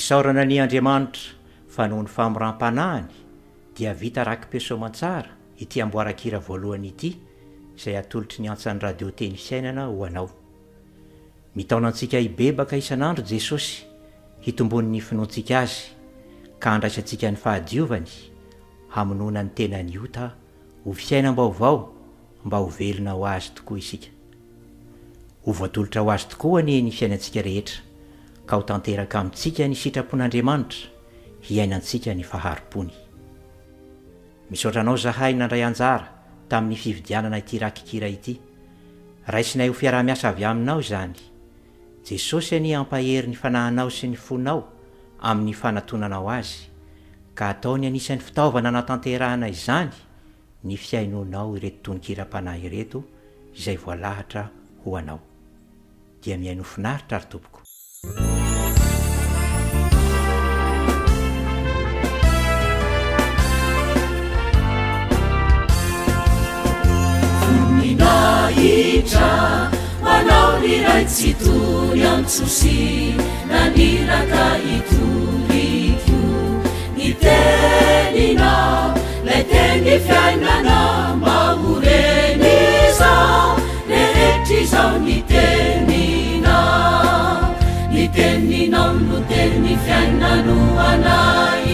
isaorana ny Andriamanitra fa noho ny famoram-panahiny dia vita rakim-pisoamantsara ity amboarakira voalohany ity izay atolotry ny antsan'ny radio teny fiainana ho anao. Mitaona antsika hibebaka isan'andro Jesosy hitombony ny finoantsika azy ka andraisantsika ny fahadiovany hamonoana ny tenany ota ho fiainam-baovao mba ho velona ho azy tokoa isika. Ho voatolotra ho azy tokoa ny fiainantsika rehetra ka ho tanteraka amintsika ny sitrapon'Andriamanitra hiainantsika ny faharipony. Misaotra anao zahay nandray anjara tamin'ny fividianana ity rakikira ity. Raisinay ho fiarah-miasa avy aminao izany. Jesosy any ampahery ny fanahinao sy ny fonao amin'ny fanatonanao azy ka ataony anisan'ny fitaovana natanterahana izany ny fiainonao ireto tononkira-panahy ireto izay voalahatra ho anao. Dia mihaino finaritra ary tompoko. Nahitra manao ny raitsy tony antsosy naniraka itoriko ny teninao lay teny fiainana mahoreny izao rehetra izao ny teninao no teny fiainano anay